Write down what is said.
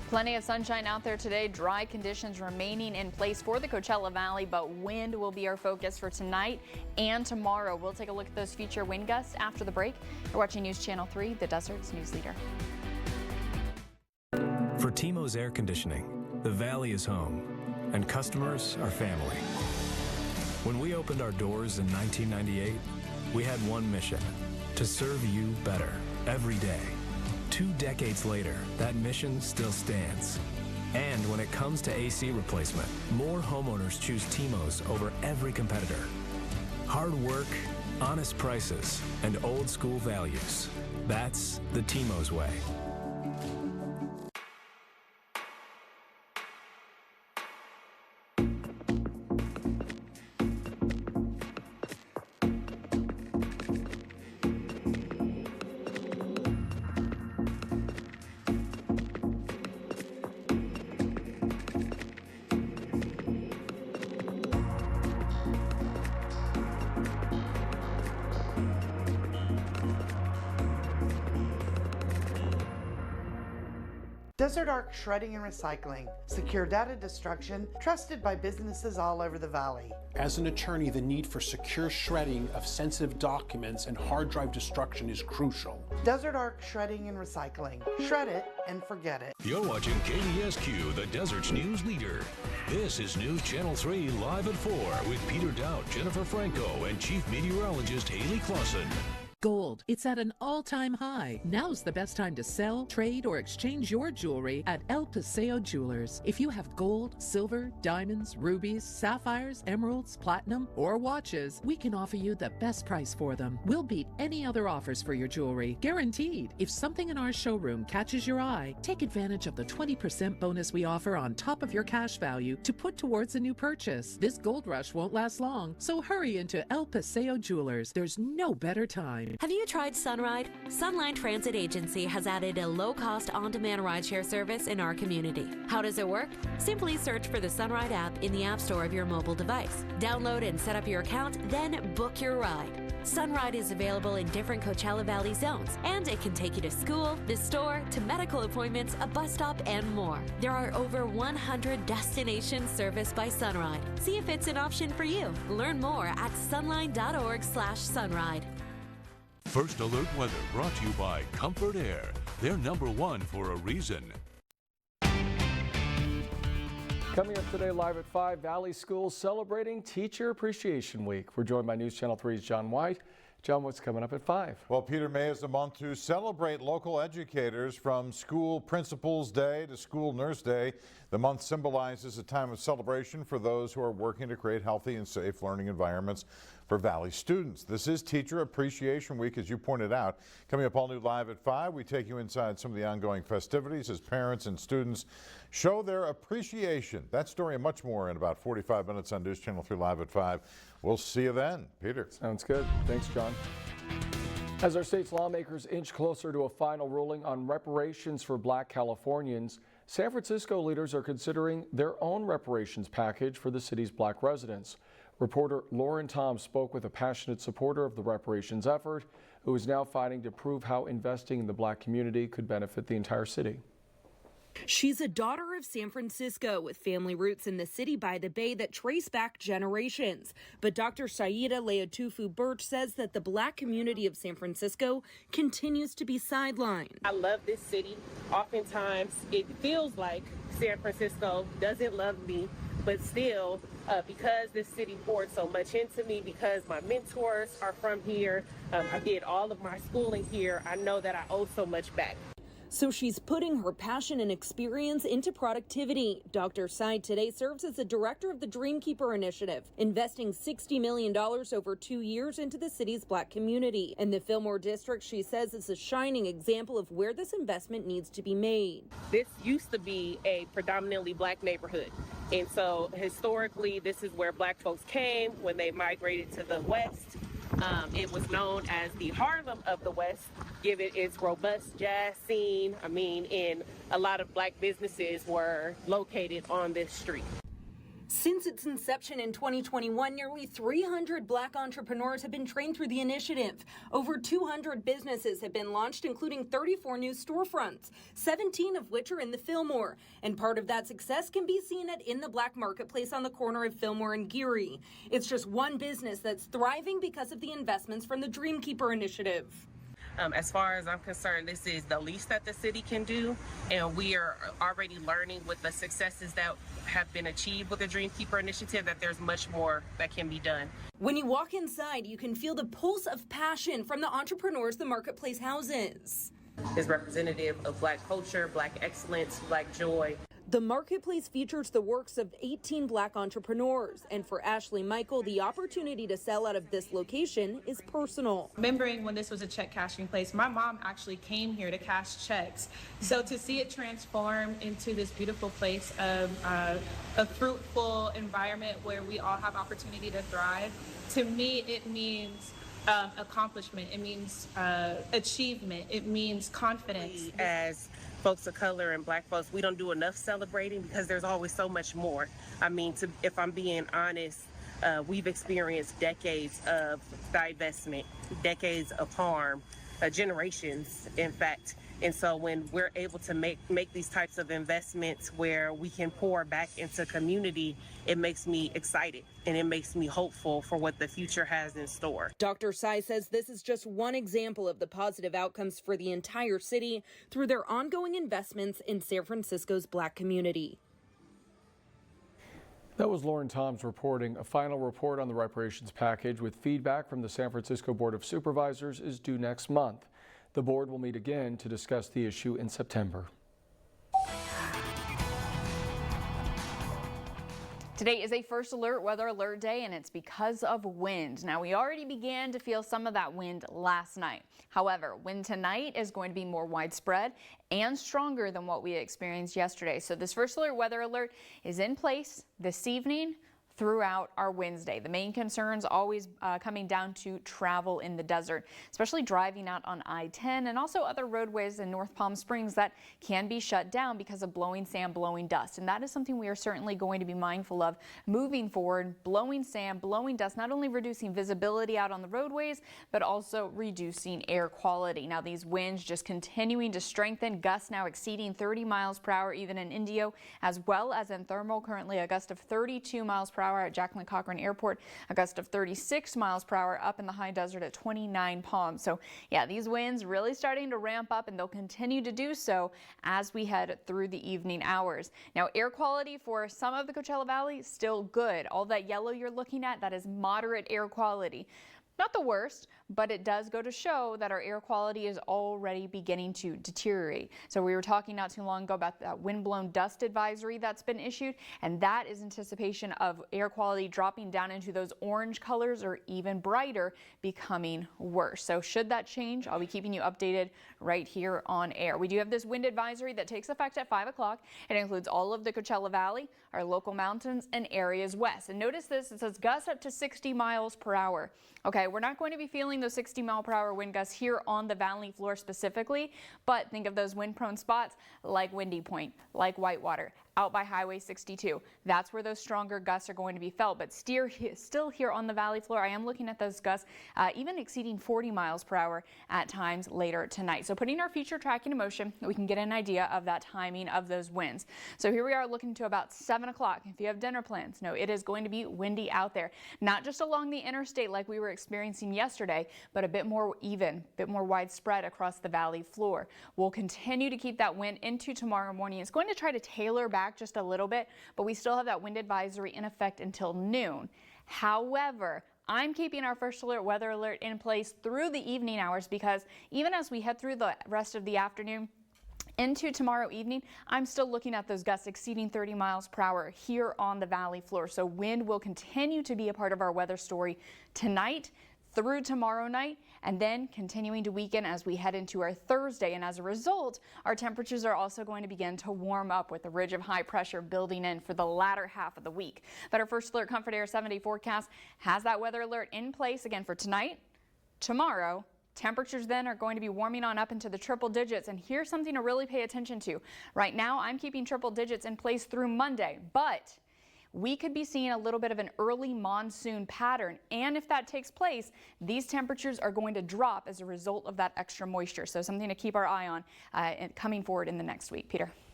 Plenty of sunshine out there today. Dry conditions remaining in place for the Coachella Valley, but wind will be our focus for tonight and tomorrow. We'll take a look at those future wind gusts after the break. You're watching News Channel 3, the Desert's news leader. For Timo's Air Conditioning, the Valley is home, and customers are family. When we opened our doors in 1998, we had one mission: to serve you better every day. 2 decades later, that mission still stands. And when it comes to AC replacement, more homeowners choose Timo's over every competitor. Hard work, honest prices, and old school values. That's the Timo's way. Desert Arc Shredding and Recycling. Secure data destruction, trusted by businesses all over the valley. As an attorney, the need for secure shredding of sensitive documents and hard drive destruction is crucial. Desert Arc Shredding and Recycling. Shred it and forget it. You're watching KDSQ, the Desert's news leader. This is News Channel 3 live at 4 with Peter Dowd, Jennifer Franco, and Chief Meteorologist Haley Clawson. Gold, it's at an all-time high. Now's the best time to sell, trade, or exchange your jewelry at El Paseo Jewelers. If you have gold, silver, diamonds, rubies, sapphires, emeralds, platinum, or watches, we can offer you the best price for them. We'll beat any other offers for your jewelry, guaranteed. If something in our showroom catches your eye, take advantage of the 20% bonus we offer on top of your cash value to put towards a new purchase. This gold rush won't last long, so hurry into El Paseo Jewelers. There's no better time. Have you tried Sunride? Sunline Transit Agency has added a low-cost on-demand rideshare service in our community. How does it work? Simply search for the Sunride app in the App Store of your mobile device. Download and set up your account, then book your ride. Sunride is available in different Coachella Valley zones, and it can take you to school, the store, to medical appointments, a bus stop, and more. There are over 100 destinations serviced by Sunride. See if it's an option for you. Learn more at sunline.org/sunride. First Alert Weather brought to you by Comfort Air. They're #1 for a reason. Coming up today live at 5, Valley Schools celebrating Teacher Appreciation Week. We're joined by News Channel 3's John White. John, what's coming up at 5? Well, Peter, May is the month to celebrate local educators, from School Principals Day to School Nurse Day. The month symbolizes a time of celebration for those who are working to create healthy and safe learning environments for Valley students. This is Teacher Appreciation Week, as you pointed out. Coming up all new live at 5, we take you inside some of the ongoing festivities as parents and students show their appreciation. That story and much more in about 45 minutes on News Channel 3 live at 5. We'll see you then. Peter. Sounds good. Thanks, John. As our state's lawmakers inch closer to a final ruling on reparations for Black Californians, San Francisco leaders are considering their own reparations package for the city's Black residents. Reporter Lauren Tom spoke with a passionate supporter of the reparations effort, who is now fighting to prove how investing in the Black community could benefit the entire city. She's a daughter of San Francisco with family roots in the city by the Bay that trace back generations. But Dr. Saida Leotufu Birch says that the Black community of San Francisco continues to be sidelined. I love this city. Oftentimes it feels like San Francisco doesn't love me, but still, because this city poured so much into me, because my mentors are from here, I did all of my schooling here, I know that I owe so much back. So she's putting her passion and experience into productivity. Dr. Said today serves as the director of the Dreamkeeper Initiative, investing $60 million over 2 years into the city's Black community. And the Fillmore District, she says, is a shining example of where this investment needs to be made. This used to be a predominantly Black neighborhood. And so historically, this is where Black folks came when they migrated to the West. It was known as the Harlem of the West, given its robust jazz scene. And a lot of Black businesses were located on this street. Since its inception in 2021, nearly 300 Black entrepreneurs have been trained through the initiative. Over 200 businesses have been launched, including 34 new storefronts, 17 of which are in the Fillmore. And part of that success can be seen at In the Black Marketplace on the corner of Fillmore and Geary. It's just one business that's thriving because of the investments from the Dreamkeeper initiative. As far as I'm concerned, this is the least that the city can do, and we are already learning with the successes that have been achieved with the Dreamkeeper initiative that there's much more that can be done. When you walk inside, you can feel the pulse of passion from the entrepreneurs the marketplace houses. Is representative of Black culture, Black excellence, Black joy. The marketplace features the works of 18 Black entrepreneurs, and for Ashley Michael, the opportunity to sell out of this location is personal. Remembering when this was a check cashing place, my mom actually came here to cash checks. So to see it transform into this beautiful place of a fruitful environment where we all have opportunity to thrive, to me it means accomplishment, it means achievement, it means confidence. As folks of color and Black folks, we don't do enough celebrating because there's always so much more. I mean, if I'm being honest, we've experienced decades of divestment, decades of harm, generations, in fact. And so when we're able to make these types of investments where we can pour back into community, it makes me excited and it makes me hopeful for what the future has in store. Dr. Tsai says this is just one example of the positive outcomes for the entire city through their ongoing investments in San Francisco's Black community. That was Lauren Toms reporting. A final report on the reparations package with feedback from the San Francisco Board of Supervisors is due next month. The board will meet again to discuss the issue in September. Today is a first alert weather alert day, and it's because of wind. Now, we already began to feel some of that wind last night. However, wind tonight is going to be more widespread and stronger than what we experienced yesterday. So this first alert weather alert is in place this evening throughout our Wednesday. The main concerns always coming down to travel in the desert, especially driving out on I-10 and also other roadways in North Palm Springs that can be shut down because of blowing sand, blowing dust. And that is something we are certainly going to be mindful of moving forward. Blowing sand, blowing dust, not only reducing visibility out on the roadways, but also reducing air quality. Now, these winds just continuing to strengthen, gusts now exceeding 30 miles per hour even in Indio, as well as in Thermal. Currently a gust of 32 miles per hour at Jacqueline Cochran Airport, a gust of 36 miles per hour up in the high desert at 29 Palms. So yeah, these winds really starting to ramp up, and they'll continue to do so as we head through the evening hours. Now, air quality for some of the Coachella Valley still good. All that yellow you're looking at, that is moderate air quality. Not the worst, but it does go to show that our air quality is already beginning to deteriorate. So we were talking not too long ago about that windblown dust advisory that's been issued, and that is anticipation of air quality dropping down into those orange colors or even brighter, becoming worse. So should that change, I'll be keeping you updated right here on air. We do have this wind advisory that takes effect at 5 o'clock. It includes all of the Coachella Valley, our local mountains, and areas west. And notice this, it says gusts up to 60 miles per hour. Okay, we're not going to be feeling those 60 mile per hour wind gusts here on the valley floor specifically, but think of those wind prone spots like Windy Point, like Whitewater, out by Highway 62. That's where those stronger gusts are going to be felt, but still here on the valley floor, I am looking at those gusts even exceeding 40 miles per hour at times later tonight. So putting our future tracking in motion, we can get an idea of that timing of those winds. So here we are looking to about 7 o'clock. If you have dinner plans, no, it is going to be windy out there, not just along the interstate like we were experiencing yesterday, but a bit more even, a bit more widespread across the valley floor. We'll continue to keep that wind into tomorrow morning. It's going to try to tailor back just a little bit, but we still have that wind advisory in effect until noon. However, I'm keeping our first alert weather alert in place through the evening hours because even as we head through the rest of the afternoon into tomorrow evening, I'm still looking at those gusts exceeding 30 miles per hour here on the valley floor. So wind will continue to be a part of our weather story tonight through tomorrow night, and then continuing to weaken as we head into our Thursday. And as a result, our temperatures are also going to begin to warm up with a ridge of high pressure building in for the latter half of the week. But our first alert Comfort Air 7-day forecast has that weather alert in place again for tonight, tomorrow. Temperatures then are going to be warming on up into the triple digits, and here's something to really pay attention to. Right now, I'm keeping triple digits in place through Monday, but we could be seeing a little bit of an early monsoon pattern. And if that takes place, these temperatures are going to drop as a result of that extra moisture. So something to keep our eye on coming forward in the next week. Peter.